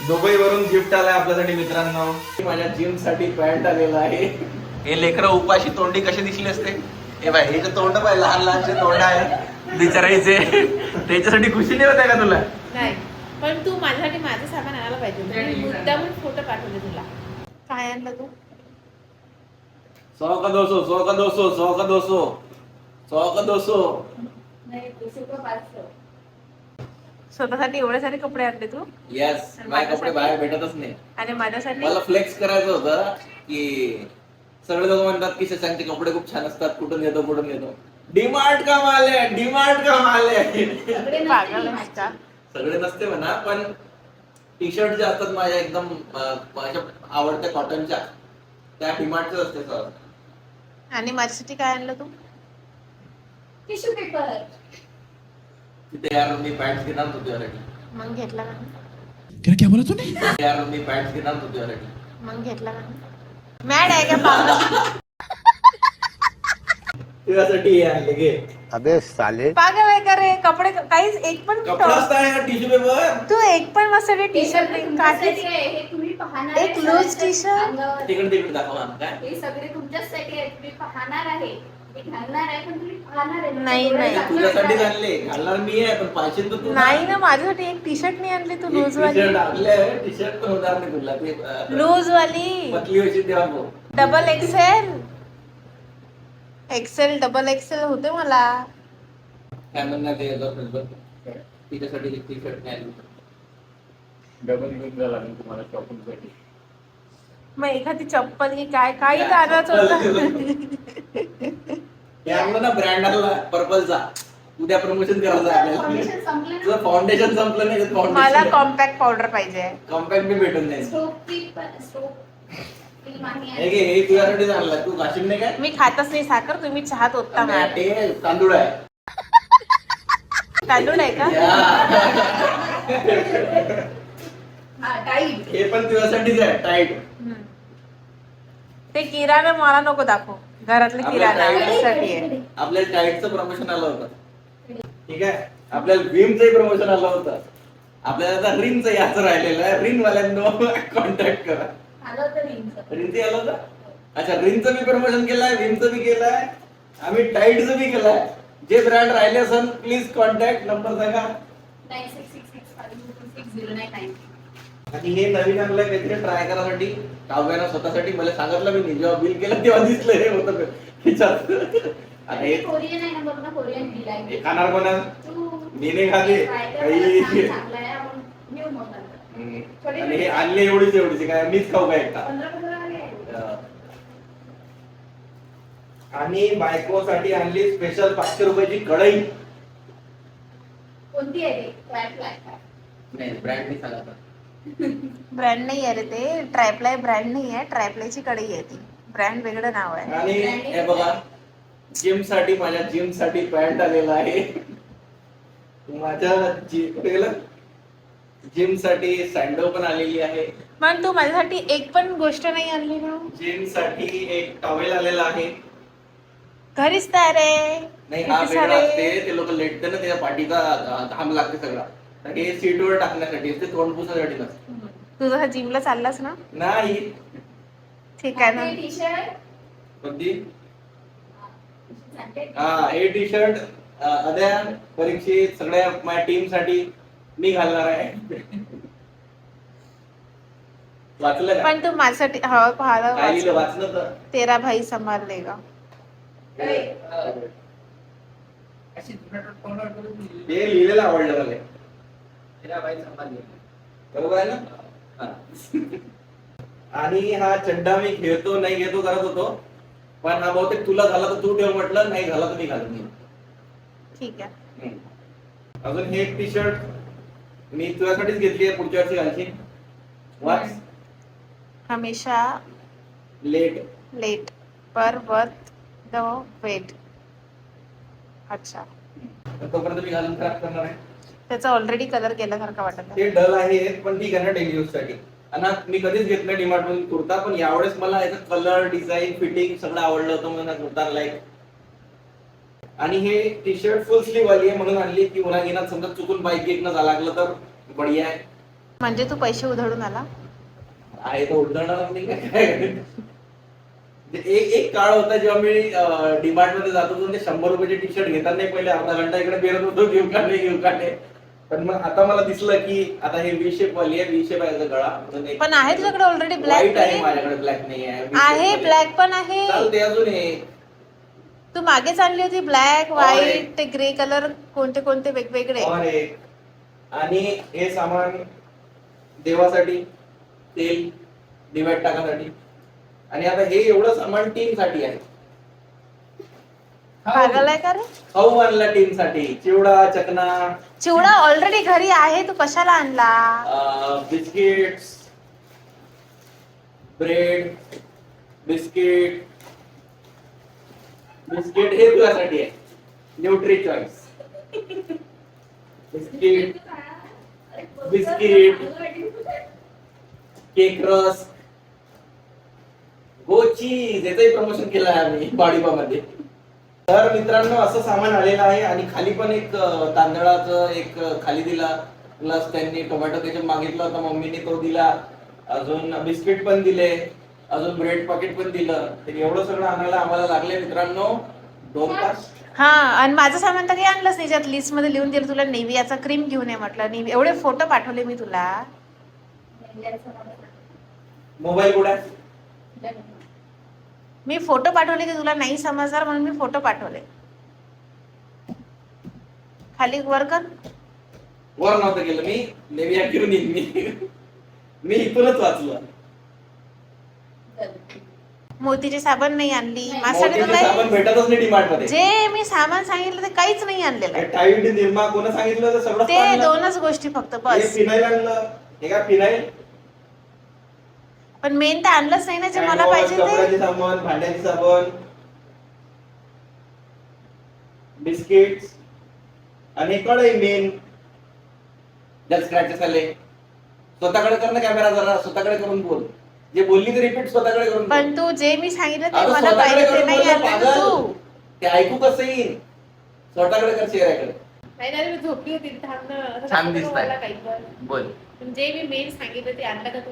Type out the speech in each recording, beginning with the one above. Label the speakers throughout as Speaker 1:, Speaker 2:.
Speaker 1: Dubai वरून gift आलाय आपल्यासाठी मित्रांनो. माझ्या जिम साठी पॅन्ट आलेला आहे. हे लेकरं उपाशी तोंडी कशी दिसली असते. हे बाय हे जे तोंड पाय लहान लहानचे तोंड आहे बिचारायचे. त्याच्यासाठी खुशी नाही होत का तुला?
Speaker 2: नाही, पण तू माझ्यासाठी माझं सामान आणायला पाहिजे. मी मुद्दामून फोटो पाठवले तुला. काय आणलं तू?
Speaker 1: 100 का 200, 100 का 200, 100 का 200, 100 का 200.
Speaker 3: नाही 200 का 500.
Speaker 2: स्वतःसाठी एवढे सारे कपडे आणले तू?
Speaker 1: येस, माझे कपडे बाहेर भेटतच नाही.
Speaker 2: आणि माझ्यासाठी
Speaker 1: मला फ्लेक्स करायचं होतं की सगळे लोक म्हणतात की शशांकचे कपडे खूप छान असतात, कुठून येतो कुठून येतो. डिमार्ट का माल आहे, डिमार्ट का माल आहे.
Speaker 3: सगळे
Speaker 2: पागल
Speaker 3: नसतील
Speaker 2: आहेस का?
Speaker 1: सगळे नसते म्हणा, पण टी शर्ट जे असतात माझ्या एकदम माझ्या आवडत्या कॉटनच्या त्या डिमार्टच असते सर.
Speaker 2: आणि माझ्यासाठी काय आणलं तू?
Speaker 3: Tissue paper.
Speaker 1: तिथे यार मी पॅन्ट घेणार होतो तुझ्यासाठी.
Speaker 2: मग घेतला का?
Speaker 4: क्या बोला तूने?
Speaker 1: यार मी पॅन्ट घेणार होतो तुझ्यासाठी.
Speaker 2: मग घेतला का? मॅड आहे का पागल?
Speaker 1: तुझ्यासाठी हे आणले घे.
Speaker 4: अबे साले.
Speaker 2: पागल आहे का रे? कपडे काहीच एक पण
Speaker 1: कपडाच नाही यार, टिश्यू पेपर.
Speaker 2: तू एक पण मस्त टी शर्ट
Speaker 3: हे
Speaker 2: काढलीस.
Speaker 3: तुमच्यासाठी आहे, हे तुम्ही पाहणार
Speaker 2: एक
Speaker 3: आहे
Speaker 2: loose
Speaker 3: सगळ्यांच्या
Speaker 2: t-shirt.
Speaker 3: अंगावर.
Speaker 1: तिकडे तिकडे दाखवा ना काय.
Speaker 3: हे सगळे तुमच्यासाठी आहे, तुम्ही पाहणार आहे. मी घालणार आहे पण तुम्ही पाहणार आहे.
Speaker 2: नाही, नाही.
Speaker 1: तुझ्यासाठी आणले, घालणार मी आहे पण पाचशे तर तू
Speaker 2: नाही ना, माझ्यासाठी एक टी शर्ट नाही आणली तू लूज वाली.
Speaker 1: टी शर्ट पण होणार नाही तुला ते
Speaker 2: लूज वाली
Speaker 1: पतली होती तेव्हा बघ.
Speaker 2: डबल एक्सेल डबल एक्सेल होते मला.
Speaker 1: काय म्हणणार ते गर्लफ्रेंड तिच्यासाठी टी शर्ट नाही आणली.
Speaker 5: डबल घेऊन जायला लागेल तुम्हाला शॉपिंग साठी.
Speaker 2: मग एखादी चप्पल की काय काही तर आणायचं होतं.
Speaker 1: हे आणलं ना ब्रँड आणला पर्पलचा. उद्या प्रमोशन करायचं आपल्याला.
Speaker 3: फाउंडेशन संपलं ना.
Speaker 1: तुझं फाउंडेशन संपलं नाही
Speaker 2: मला
Speaker 1: फाउंडेशन
Speaker 2: कॉम्पॅक्ट पावडर पाहिजे.
Speaker 1: कॉम्पॅक्ट बी भेटून नाही.
Speaker 3: स्टोक क्रीम आहे.
Speaker 1: हे घे, हे तुझ्यासाठीच आणला. तू घाशील नाही काय?
Speaker 2: मी खातच नाही साखर, तुम्ही चहात ओतता मॅम.
Speaker 1: ते तांदूळ आहे.
Speaker 2: तांदूळ आहे का?
Speaker 1: या.
Speaker 3: हा टाईट.
Speaker 1: हे पण तुझ्यासाठीच आहे टाईट.
Speaker 2: हम्म. ते किराणा मला नको दाखव. घरातले किराणा माझ्यासाठी आहे.
Speaker 1: आपल्याला टाईटचं प्रमोशन आलं होतं. ठीक आहे. आपल्याला भीमचंही प्रमोशन आलं होतं. आपल्याला आता रिनचं याचं राहिलेलं आहे. रिन वाल्यांनो कॉन्टॅक्ट करा.
Speaker 3: आलं होतं रिंगचं.
Speaker 1: रिनचं आलं होतं. अच्छा, रिनचं बी प्रमोशन केलंय, भीमचं बी केलंय, आम्ही टाईटचं बी केलंय. जे ब्रँड राहिले असेल प्लीज कॉन्टॅक्ट. नंबर सांगा.
Speaker 3: 9666560990.
Speaker 1: आणि हे नवीन आणलंय काहीतरी ट्राय करायसाठी काव्यानं स्वतःसाठी. मला सांगितलं मी नाही, जेव्हा बिल केलं तेव्हा दिसलं हे होतं खिचात. आता हे
Speaker 3: कोरियन आहे ना, बघ ना कोरियन बिल आहे.
Speaker 1: हे खाणार कोणा?
Speaker 3: तू
Speaker 1: मी नाही खाते.
Speaker 3: try कर,
Speaker 1: काही-
Speaker 3: मला सांग, चांगलं आहे, आपण घेऊ मग नंतर.
Speaker 1: आणि हे आणले एवढीच काय मीच खाऊ काय एकटा.
Speaker 3: 15 वाले आहे.
Speaker 1: आणि बायकोसाठी आणली स्पेशल 500 रुपयाची कढई.
Speaker 3: कोणती आहे ते? फ्लाय.
Speaker 1: नाही ब्रँड नाही सांगा.
Speaker 2: ब्रँड नाही आहे रे ते. ट्रायप्लाय ब्रँड नाही आहे. ट्रायप्लायची कढई आहे ती. ब्रँड वेगळं नाव आहे.
Speaker 1: आणि हे बघा जिम साठी, माझ्या जिम साठी पॅन्ट आलेला आहे. माझ्या जिम साठी सँडो पण आलेली आहे.
Speaker 2: पण तू माझ्यासाठी एक पण गोष्ट नाही आणली ना.
Speaker 1: जिम साठी एक टॉवेल आलेला आहे.
Speaker 2: घरीच तयार आहे.
Speaker 1: नाही हा
Speaker 2: किती
Speaker 1: वेगळा
Speaker 2: सारे-
Speaker 1: असते. ते लोक लेटते ना, त्याच्या पाठीचा घाम लागते सगळा. तर हे सीटवर टाकण्यासाठी असते, तोंड पुसासाठी नसते.
Speaker 2: तू जसा जिमला चाललास ना.
Speaker 1: नाही.
Speaker 2: ठीक आहे ना.
Speaker 3: T shirt.
Speaker 1: कोणती? हा हे टी शर्ट अद्या परीक्षेत सगळ्या माझ्या टीम साठी मी घालणार आहे. वाचलं का?
Speaker 2: पण तू माझ्यासाठी हवं पाहायला
Speaker 1: काय लिहिलं वाचलं तर?
Speaker 2: तेरा भाई संभाल लेगा.
Speaker 1: हे लिहिलेलं आवडलं मला. बरोबर आहे ना? हा. आणि हा चड्डा मी घेतो नाही घेतो करत होतो, पण हा बहुतेक तुला झाला तर तू ठेव म्हटलं, नाही झाला तर मी घालून घेईन.
Speaker 2: ठीक आहे.
Speaker 1: अजून हे एक टी शर्ट मी तुझ्यासाठीच घेतली आहे, पुढच्या वर्षी घालशील. वाच.
Speaker 2: हमेशा
Speaker 1: लेट.
Speaker 2: लेट पर वर्थ द वेट. अच्छा,
Speaker 1: तर तोपर्यंत मी घालून खराब करणार आहे.
Speaker 2: त्याचा ऑलरेडी कलर गेल्यासारखा वाटत आहे.
Speaker 1: ते डल आहे पण ठीक आहे ना डेली यूज साठी. आणि मी कधीच घेत नाही डिमार्ट मधून कुर्ता, पण यावेळेस मला याचा कलर, डिझाईन, फिटिंग सगळं आवडलं होतं म्हणून कुर्ता लाईक. आणि हे टी शर्ट फुल स्लीव वाली आहे म्हणून आणली की उन्हा गिनात समजा चुकून बाईक घेणं झालं लागलं तर बढिया आहे.
Speaker 2: म्हणजे तू पैसे उधळून आला?
Speaker 1: आहे तो उद्धवणार नाही काय. एक काळ होता जेव्हा मी डीमार्ट मध्ये जात होतो ते 100 रुपयाचे टी शर्ट घेताना नाही पहिले अर्धा घंटा इकडे फिरत होतो घेऊ का नाही. पण मग आता मला दिसलं की आता हे वी शेप वाली आहे, वी शेप आहे त्याचा गळा म्हणून
Speaker 2: पण आहे तुझ्याकडे ऑलरेडी
Speaker 1: व्हाईट आहे,
Speaker 2: ब्लॅक?
Speaker 1: माझ्याकडे ब्लॅक नाही आहे.
Speaker 2: आहे ब्लॅक पण आहे.
Speaker 1: चालते अजून हे.
Speaker 2: तू मागेच आणली होती ब्लॅक व्हाईट ते ग्रे कलर कोणते कोणते वेगवेगळे.
Speaker 1: आणि हे सामान देवासाठी, तेल दिव्यात टाकासाठी. आणि आता हे एवढं सामान टीम साठी आहे.
Speaker 2: पागल आहे का रे?
Speaker 1: खाऊ आणला टीम साठी, चिवडा, चकना,
Speaker 2: चिवडा ऑलरेडी घरी आहे, तू कशाला आणला?
Speaker 1: बिस्किट्स, ब्रेड, बिस्किट हे तुझ्यासाठी आहे. न्यूट्री चॉईस बिस्किट, केक रस, गो चीज याचंही प्रमोशन केलं आहे आम्ही बाडीबा मध्ये. तर मित्रांनो असं सामान आलेलं आहे. आणि खाली पण एक तांदळाचं एक खाली दिला, प्लस त्यांनी टोमॅटो केचप मागितलं होतं, मम्मीने तो दिला. अजून बिस्किट पण दिले, अजून ब्रेड पॅकेट पण दिलं. तर एवढं सगळं आणायला आम्हाला लागले मित्रांनो 2 तास.
Speaker 2: हा, आणि माझं सामान तर काही आणलंच नाही. ज्यात लिस्ट मध्ये लिहून दिलं तुला नेव्हियाचा क्रीम घेऊन ये म्हटलं. एवढे फोटो पाठवले मी तुला.
Speaker 1: मोबाईल कुठे आहे?
Speaker 2: मी फोटो पाठवले की तुला नाही समजणार म्हणून मी फोटो पाठवले. खाली वर कर.
Speaker 1: वर नव्हतं गेलं मी, नेव्हिया घेऊन येईन मी इथूनच वाचलं.
Speaker 2: मोतीचे साबण नाही आणली माझ्यासाठी.
Speaker 1: मोतीचे साबण भेटतच नाही डीमार्ट मध्ये.
Speaker 2: जे मी सामान सांगितलं ते काहीच नाही आणलेलं.
Speaker 1: टाईड, निरमा कोण सांगितलं तर सगळं
Speaker 2: ते 2च गोष्टी फक्त बस.
Speaker 1: फिनाईल आणलं. हे का फिनाईल?
Speaker 2: पण मेन तर आणलंच नाही ना जे मला पाहिजे
Speaker 1: कपड्याचे
Speaker 2: ते.
Speaker 1: साबण, भांड्याचे साबण, बिस्किट्स आणि कढई मेन. ज्यात स्क्रॅचेस आले स्वतःकडे कर ना कॅमेरा, जरा स्वतःकडे करून बोल. जे बोलली ते रिपीट स्वतःकडे करून बोल.
Speaker 2: पण तू जे मी सांगितलं ते
Speaker 1: अगं
Speaker 2: मला
Speaker 1: स्वतःकडे
Speaker 2: पाहिजे ते
Speaker 1: करून
Speaker 2: नाही
Speaker 1: बोल ना,
Speaker 2: आणलं
Speaker 1: पागल.
Speaker 2: तू.
Speaker 1: ते ऐकू कसं येईल? स्वतःकडे कर, चेहऱ्याकडे.
Speaker 2: नाही ना, मी झोपली होती थांबणं.
Speaker 1: छान दिसताय. बोल.
Speaker 2: जे मी मेन सांगितलं ते आणलं का तू?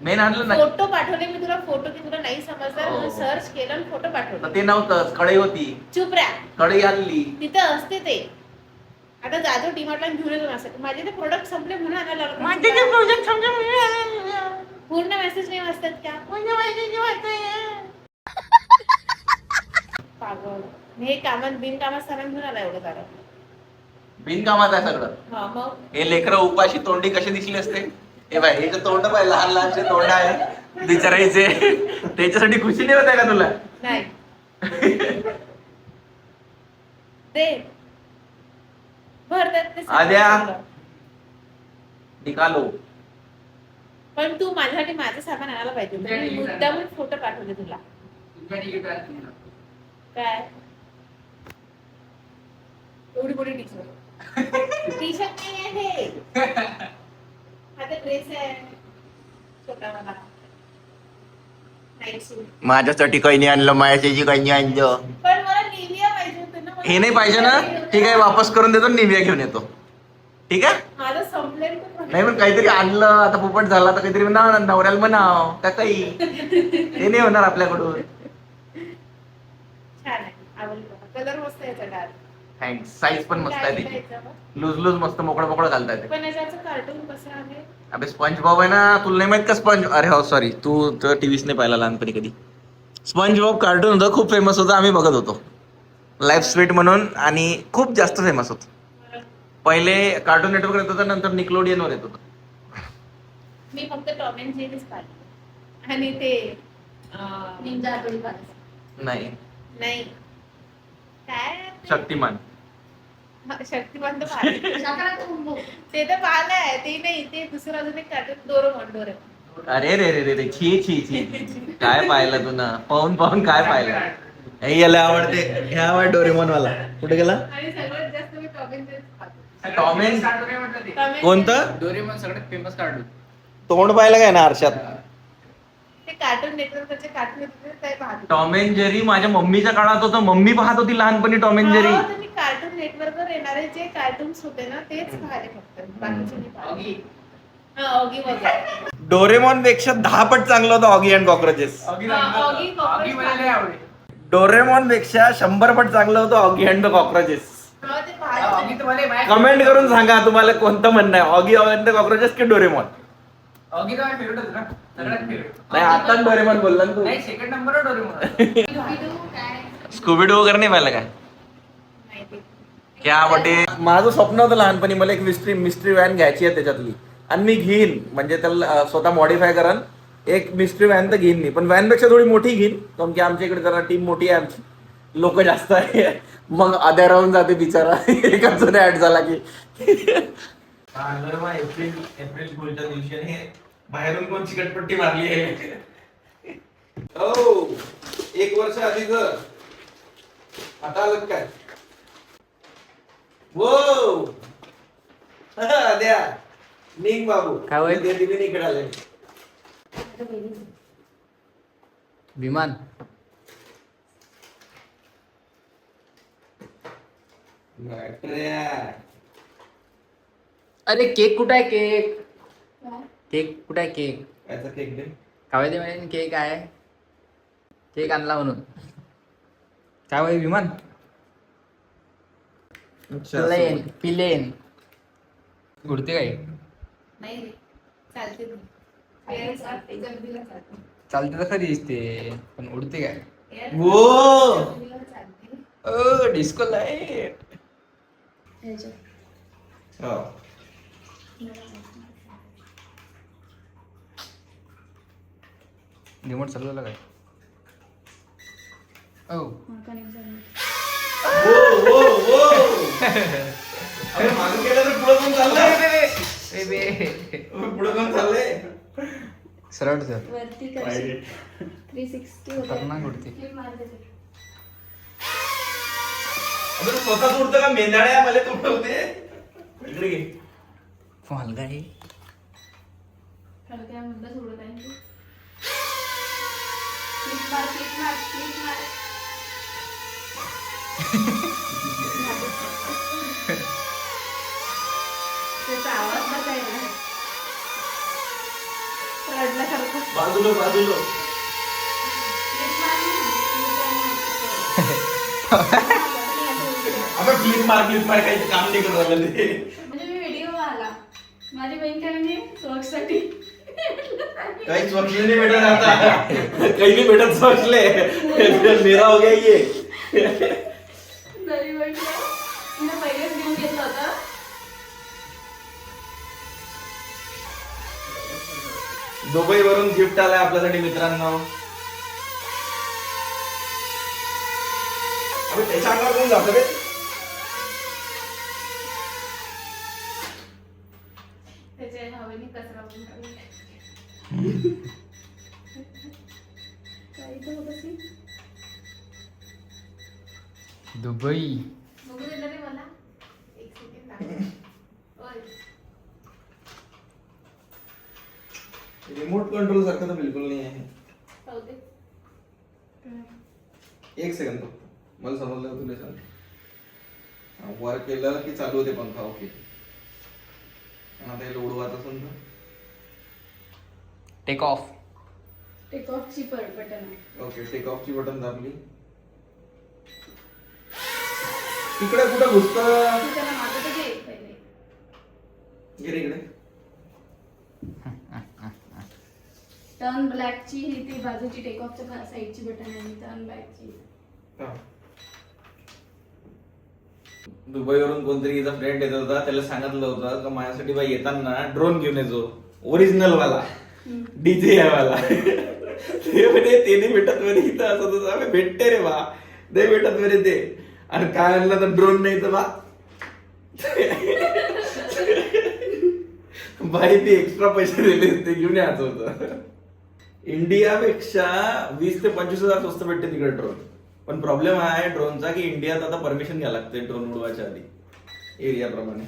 Speaker 1: मेन आणलं ना.
Speaker 2: फोटो पाठवले मी तुला. फोटो की तुला नाही समजणार म्हणून
Speaker 1: हो.
Speaker 2: सर्च केलं आणि फोटो पाठवले.
Speaker 1: ते नव्हतं, कढई होती.
Speaker 2: चुप रा.
Speaker 1: कढई आणली.
Speaker 2: तिथं असते ते. आता जातो डीमार्टला घेऊन येतो. असं माझे ते प्रोडक्ट संपले म्हणून आणायला लागलो. पूर्ण मेसेज नाही वाचतात का? पागल. हे कामात बिनकामात सामान घेऊन आला एवढं सारं.
Speaker 1: बिनकामात आहे सगळं.
Speaker 2: हा मग
Speaker 1: हे लेकरं उपाशी तोंडी कशी दिसली असते. हे बाय, हे तर तोंड पाहिजे, लहान लहानचे तोंड आहे बिचारायचे. त्याच्यासाठी खुशी नाही होते का तुला?
Speaker 2: नाही ते भरतात ते
Speaker 1: आद्या.
Speaker 2: सगळं.
Speaker 1: निकालो.
Speaker 2: पण तू माझ्यासाठी माझं सामान आणायला पाहिजे. मी मुद्दामून फोटो पाठवले तुला. काय एवढी मोठी टी शर्ट? टी शर्ट नाही आहे, हा तर ड्रेस आहे छोटा वाला. नाईट सूट.
Speaker 1: माझ्यासाठी काही नाही आणलं, माझ्यासाठी काही नाही आणलं.
Speaker 2: पण मला निव्हिया पाहिजे होतं ना.
Speaker 1: हे नाही पाहिजे ना? ठीक आहे, वापस करून देतो, निव्हिया घेऊन येतो. ठीक आहे.
Speaker 2: माझं संपलेलं पण
Speaker 1: नाही पण काहीतरी आणलं आता पोपट झाला तर काहीतरी म्हणा, नवऱ्याला म्हणाव का काही. हे नाही होणार आपल्याकडून.
Speaker 2: छान आहे, आवडलं. कलर मस्त आहे त्याचा.
Speaker 1: थँक्स. साईज पण मस्त आहे त्याची. लूज लूज मस्त मोकळं मोकळं घालता येते.
Speaker 2: पण याच्याचं कार्टून कसं आहे?
Speaker 1: अबे स्पंज बॉब आहे ना, तुला नाही माहित का स्पंज? अरे हो सॉरी, तू तर टीव्हीच नाही पाहिला लहानपणी कधी. स्पंज बॉब कार्टून होतं, खूप फेमस होतं, आम्ही बघत होतो. लाईफ स्वीट म्हणून, आणि खूप जास्त फेमस होतं. पहिले कार्टून नेटवर्क येत होतं, नंतर निकलोडियन वर येत होतं.
Speaker 2: मी फक्त टॉम अँड जेरीच पाहिजे. आणि ते
Speaker 3: निंजा हटोरी पाहिजे.
Speaker 1: नाही,
Speaker 2: नाही काय ते?
Speaker 1: शक्तिमान.
Speaker 2: शक्तिमान तर पाहिजे.
Speaker 3: शाकाहारी कुंभो.
Speaker 2: ते तर पाहिलंय. ते नाही, ते दुसरं अजून एक कार्टून डोरेमॉन.
Speaker 1: अरे रे रे रे रे, छी छी छी. काय पाहिलं तू ना, पाहून पाहून काय पाहिलं? हे याला आवडते, हे आवड डोरेमॉन वाला. कुठे गेला?
Speaker 2: आणि सगळ्यात जास्त मी टॉम अँड जेरीच पाहते.
Speaker 1: टॉम अँड
Speaker 2: टॉम अँड
Speaker 1: कोणतं?
Speaker 5: डोरेमॉन सगळ्यात फेमस कार्टून.
Speaker 1: तोंड पाहिलं काय ना आरशात?
Speaker 2: ते कार्टून नेटवर्कचे कार्टून येते ते पाहते.
Speaker 1: टॉम अँड जेरी माझ्या मम्मीच्या काळात होतं. मम्मी पाहत होती लहानपणी टॉम अँड जेरी.
Speaker 2: हो, तर मी कार्टून नेटवर्कवर येणारे जे कार्टून्स होते ना तेच पाहिले फक्त. बाकीचे नाही पाहिले. हा, ऑगी वगैरे.
Speaker 1: डोरेमॉन पेक्षा 10 पट चांगलं होतं Oggy and cockroaches.
Speaker 2: Oggy cockroach.
Speaker 1: Doraemon पेक्षा 100 पट चांगलं होतं ऑगी अँड द कॉक्रोचेस.
Speaker 2: हा, ते भाजी.
Speaker 1: कमेंट करून सांगा तुम्हाला कोणतं म्हणणं आहे, ऑगी अँड द कॉक्रोचेस की डोरेमॉन.
Speaker 6: ऑगी तर माझ्या फेवरेट होतं ना, सगळ्यात फेवरेट.
Speaker 1: नाही आता डोरेमॉन बोलला ना तू.
Speaker 6: नाही, सेकंड नंबर डोरेमॉन.
Speaker 3: काय
Speaker 1: स्कूबीडू वगैरे नाही पाहिलं काय?
Speaker 2: माहिती.
Speaker 1: क्या वाटे. माझं स्वप्न होतं लहानपणी मला एक मिस्ट्री व्हॅन घ्यायची आहे त्याच्यातली, आणि मी घेईन म्हणजे त्याला स्वतः मॉडीफाय करन एक मिस्ट्री व्हॅन तर घेईन मी, पण व्हॅन पेक्षा थोडी मोठी घेईन कारण की आमच्या इकडे जरा टीम मोठी आहे आमची, लोक जास्त आहे, मग आध्या राहून जाते बिचारा एकाच ऍड झाला की. एप्रिल फुलच्या दिवशी आणि बाहेरून कोण चिकटपट्टी मारली आहे. हो, 1 वर्ष आधीच आता आलं काय. वो द्या निघ बाबू.
Speaker 6: काय होय?
Speaker 1: ते दिली नाही इकडे आले.
Speaker 6: विमान. अरे केक कुठं आहे? केक कुठं आहे? केक
Speaker 1: याचा केक दे.
Speaker 6: काय ते म्हणजे केक आहे, केक आणला म्हणून. काय होय विमान? प्लेन प्लेन उडते काय?
Speaker 2: नाही रे, चालते ती. Air चालते, जमिनीला चालते.
Speaker 6: चालते तर खरी दिसते, पण उडते काय?
Speaker 2: Air
Speaker 1: वो
Speaker 2: जमिनीला चालते.
Speaker 6: ओ डिस्को लाईट.
Speaker 2: ह्याच्यात.
Speaker 1: हो.
Speaker 6: रिमोट चालवला काय? ओ
Speaker 2: कनेक्ट झालं.
Speaker 1: वो अरे मागं गेलं तर पुढं कोण चाललंय? पुढं कोण चाललंय?
Speaker 6: सरळ सर
Speaker 2: वरती करशील. 360 होतं.
Speaker 6: खतरनाक उडते.
Speaker 2: Flip मारते ते.
Speaker 1: अरे स्वतःच उडतं का? मेंढाळ्या मला तू उडवते. इकडे घे.
Speaker 6: हलका आहे.
Speaker 2: हलक्या मुद्दा सोडत आहे तू. Flip मार, flip मार, flip मार. त्याचा आवाज कसा आहे ना? रडल्यासारखा.
Speaker 1: बाजूला बाजूला.
Speaker 2: Flip मार ना. Flip मार.
Speaker 1: अबे फ्लिप मार काही काम नाही करत आलं ते.
Speaker 2: म्हणजे मी व्हिडिओ आला, माझी बहीण काय म्हणजे सोक्ससाठी
Speaker 1: काही स्वच्छ नाही भेटत आता, काही नाही भेटत स्वच्छले. मेरा हो गया ये.
Speaker 2: तरी म्हटलं तिने पहिलेच घेऊन घेतलं होतं.
Speaker 1: दुबई वरून गिफ्ट आलाय आपल्यासाठी मित्रांनो. अबे त्याच्या अंगावर कोण जातं रे?
Speaker 2: त्याच्या हवेने कचरा पण काढला. काही तर होत असेल.
Speaker 6: दुबई.
Speaker 2: बघू देणार रे मला. एक सेकंड दाखव. ओय.
Speaker 1: रिमोट कंट्रोल सारखं तर बिलकुल नाही आहे.
Speaker 2: जाऊ दे.
Speaker 1: एक सेकंड फक्त, मला समजलं तुला सांग. वर केलं की चालू होते पंखा. ओके, आता याला उडवायचं असेल तर
Speaker 6: टेक ऑफ.
Speaker 2: टेक ऑफची बटन आहे.
Speaker 1: ओके, टेक ऑफची बटन दाबली. तिकडे कुठं घुसतं?
Speaker 2: तू त्याला मागं तर घे पहिले.
Speaker 1: घे रे इकडे.
Speaker 2: टर्न ब्लॅकची ही ती बाजूची टेक ऑफच्या साईडची बटन आहे आणि टर्न बॅकची.
Speaker 1: दुबईवरून कोणतरी इथं फ्रेंड येत होता, त्याला सांगितलं होतं का माझ्यासाठी बाई येताना ड्रोन घेऊन येतो, ओरिजिनल वाला, डीजे वाला. ते म्हणे ते नाही भेटत म्हणे इथं, असं तसं. भेटते रे बा, नाही भेटत म्हणे ते. आणि काय आणलं तर ड्रोन नाही तर बा बाई ते एक्स्ट्रा पैसे दिले ते घेऊन यायचं होतं. इंडियापेक्षा 20 ते 25,000 स्वस्त भेटते तिकडे ड्रोन. पण प्रॉब्लेम हा आहे ड्रोनचा की इंडियात आता परमिशन घ्यायला लागते ड्रोन उडवायच्या आधी एरिया प्रमाणे.